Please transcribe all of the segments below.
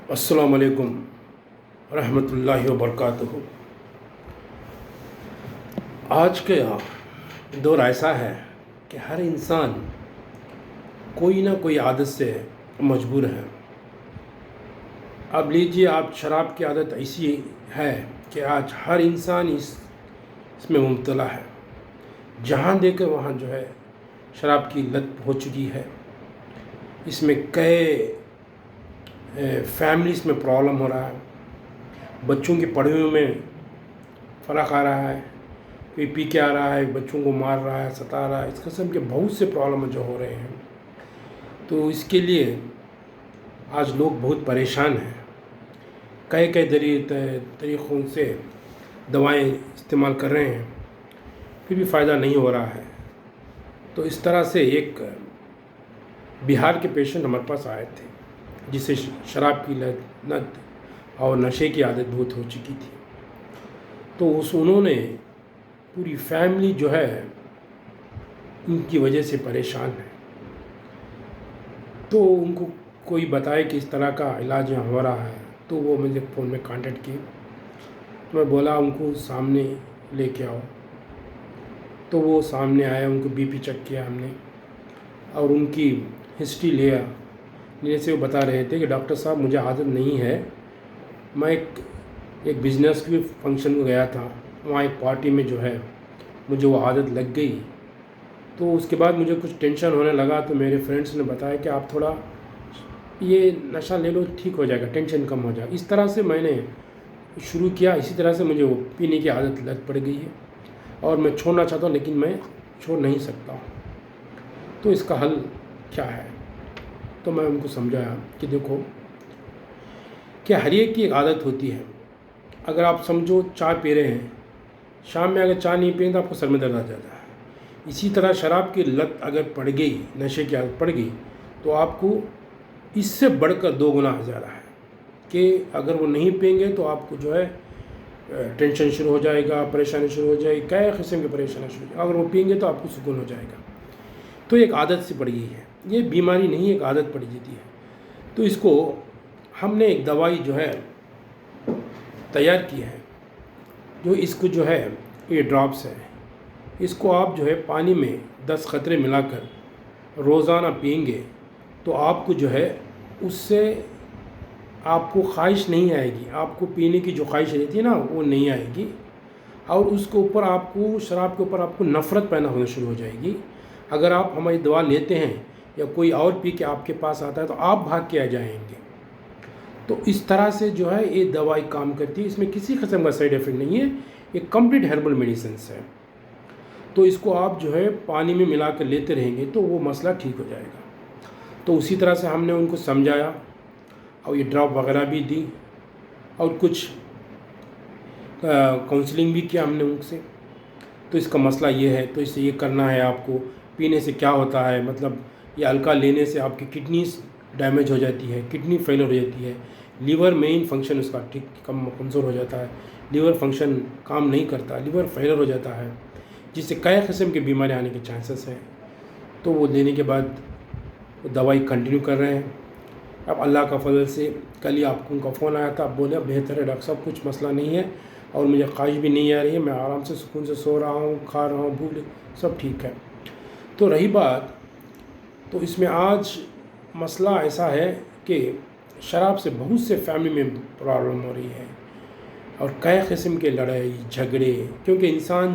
السلام علیکم ورحمۃ اللہ وبرکاتہ۔ آج کا دور ایسا ہے کہ ہر انسان کوئی نہ کوئی عادت سے مجبور ہے۔ اب لیجیے، آپ شراب کی عادت ایسی ہے کہ آج ہر انسان اس میں مبتلا ہے۔ جہاں دیکھے وہاں شراب کی لت ہو چکی ہے۔ اس میں کئی فیملیز میں پرابلم ہو رہا ہے، بچوں کی پڑھائی میں فرق آ رہا ہے، کوئی پی کے آ رہا ہے، بچوں کو مار رہا ہے، ستا رہا ہے، اس قسم کے بہت سے پرابلم جو ہو رہے ہیں۔ تو اس کے لیے آج لوگ بہت پریشان ہیں۔ کئی طریقوں سے دوائیں استعمال کر رہے ہیں، پھر بھی فائدہ نہیں ہو رہا ہے۔ تو اس طرح سے ایک بہار کے پیشنٹ ہمارے پاس آئے تھے، جسے شراب کی لت اور نشے کی عادت بہت ہو چکی تھی۔ تو انہوں نے پوری فیملی ان کی وجہ سے پریشان ہے۔ تو ان کو کوئی بتائے کہ اس طرح کا علاج یہاں ہو رہا ہے، تو وہ مجھے فون میں کانٹیکٹ کیے۔ تو میں بولا ان کو سامنے لے کے آؤ۔ تو وہ سامنے آئے، ان کو بی پی چیک کیا ہم نے، اور ان کی ہسٹری لینے سے وہ بتا رہے تھے کہ ڈاکٹر صاحب مجھے عادت نہیں ہے، میں ایک بزنس کی فنکشن میں گیا تھا، وہاں ایک پارٹی میں مجھے وہ عادت لگ گئی۔ تو اس کے بعد مجھے کچھ ٹینشن ہونے لگا، تو میرے فرینڈس نے بتایا کہ آپ تھوڑا یہ نشہ لے لو، ٹھیک ہو جائے گا، ٹینشن کم ہو جائے گا۔ اس طرح سے میں نے شروع کیا، اسی طرح سے مجھے وہ پینے کی عادت لگ پڑ گئی ہے، اور میں چھوڑنا چاہتا ہوں لیکن میں چھوڑ نہیں سکتا ہوں۔ تو اس کا حل کیا ہے؟ تو میں ان کو سمجھایا کہ دیکھو کہ ہر ایک کی ایک عادت ہوتی ہے۔ اگر آپ سمجھو چائے پی رہے ہیں، شام میں اگر چائے نہیں پئیں تو آپ کو سر میں درد آ جاتا ہے۔ اسی طرح شراب کی لت اگر پڑ گئی، نشے کی عادت پڑ گئی، تو آپ کو اس سے بڑھ کر 2 گنا زیادہ ہے کہ اگر وہ نہیں پئیں گے تو آپ کو ٹینشن شروع ہو جائے گا، پریشانی شروع ہو جائے گی، کئی قسم کی پریشانی شروع ہو جائے گی۔ اگر وہ پئیں گے تو آپ کو سکون ہو جائے گا۔ تو ایک عادت سے پڑ گئی ہے، یہ بیماری نہیں، ایک عادت پڑ جاتی ہے۔ تو اس کو ہم نے ایک دوائی تیار کی ہے، جو اس کو یہ ڈراپس ہے، اس کو آپ پانی میں 10 قطرے ملا کر روزانہ پئیں گے تو آپ کو اس سے آپ کو خواہش نہیں آئے گی، آپ کو پینے کی جو خواہش رہتی ہے نا وہ نہیں آئے گی، اور اس کے اوپر آپ کو شراب کے اوپر آپ کو نفرت پیدا ہونا شروع ہو جائے گی۔ اگر آپ ہماری دوا لیتے ہیں یا کوئی اور پی کے آپ کے پاس آتا ہے تو آپ بھاگ کے آ جائیں گے۔ تو اس طرح سے یہ دوائی کام کرتی ہے، اس میں کسی قسم کا سائیڈ ایفیکٹ نہیں ہے، یہ کمپلیٹ ہربل میڈیسنس ہے۔ تو اس کو آپ پانی میں ملا کر لیتے رہیں گے تو وہ مسئلہ ٹھیک ہو جائے گا۔ تو اسی طرح سے ہم نے ان کو سمجھایا، اور یہ ڈراپ وغیرہ بھی دی، اور کچھ کاؤنسلنگ بھی کیا ہم نے ان سے۔ تو اس کا مسئلہ یہ ہے، تو اس سے یہ کرنا ہے، آپ کو پینے سے کیا ہوتا ہے، مطلب یہ ہلکا لینے سے آپ کی کڈنیز ڈیمیج ہو جاتی ہے، کڈنی فیلر ہو جاتی ہے، لیور مین فنکشن اس کا کمزور ہو جاتا ہے، لیور فنکشن کام نہیں کرتا، لیور فیلر ہو جاتا ہے، جس سے کئی قسم کی بیماریاں آنے کے چانسز ہیں۔ تو وہ لینے کے بعد وہ دوائی کنٹینیو کر رہے ہیں۔ اب اللہ کا فضل سے کل ہی آپ کو ان کا فون آیا تھا، اب بولے بہتر ہے ڈاکٹر صاحب، کچھ مسئلہ نہیں ہے، اور مجھے خواہش بھی نہیں آ رہی ہے، میں آرام سے سکون سے سو رہا ہوں، کھا رہا ہوں، بھوک سب ٹھیک ہے۔ تو رہی بات، تو اس میں آج مسئلہ ایسا ہے کہ شراب سے بہت سے فیملی میں پرابلم ہو رہی ہے، اور کئی قسم کے لڑائی جھگڑے، کیونکہ انسان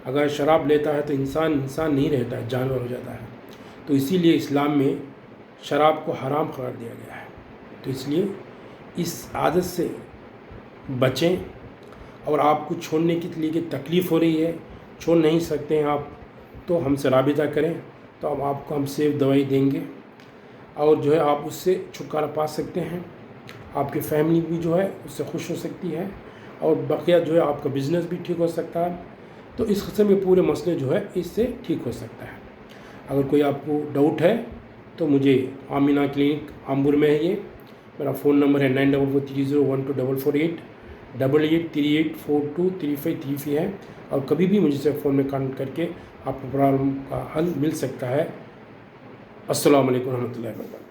اگر شراب لیتا ہے تو انسان نہیں رہتا ہے، جانور ہو جاتا ہے۔ تو اسی لیے اسلام میں شراب کو حرام قرار دیا گیا ہے۔ تو اس لیے اس عادت سے بچیں، اور آپ کو چھوڑنے کے لیے تکلیف ہو رہی ہے، چھوڑ نہیں سکتے ہیں آپ، تو ہم سے رابطہ کریں، تو آپ کو ہم سیف دوائی دیں گے، اور آپ اس سے چھٹکارا پا سکتے ہیں، آپ کی فیملی بھی اس سے خوش ہو سکتی ہے، اور بقیہ آپ کا بزنس بھی ٹھیک ہو سکتا ہے۔ تو اس قسم کے پورے مسئلے اس سے ٹھیک ہو سکتا ہے۔ اگر کوئی آپ کو ڈاؤٹ ہے تو مجھے آمینہ کلینک آمبور میں ہے، یہ میرا فون نمبر ہے 9443012448 8838423533 ہے، اور کبھی بھی مجھ سے فون میں کانٹیکٹ کر کے آپ کو پرابلم کا حل مل سکتا ہے۔ السلام علیکم ورحمۃ اللہ وبرکاتہ۔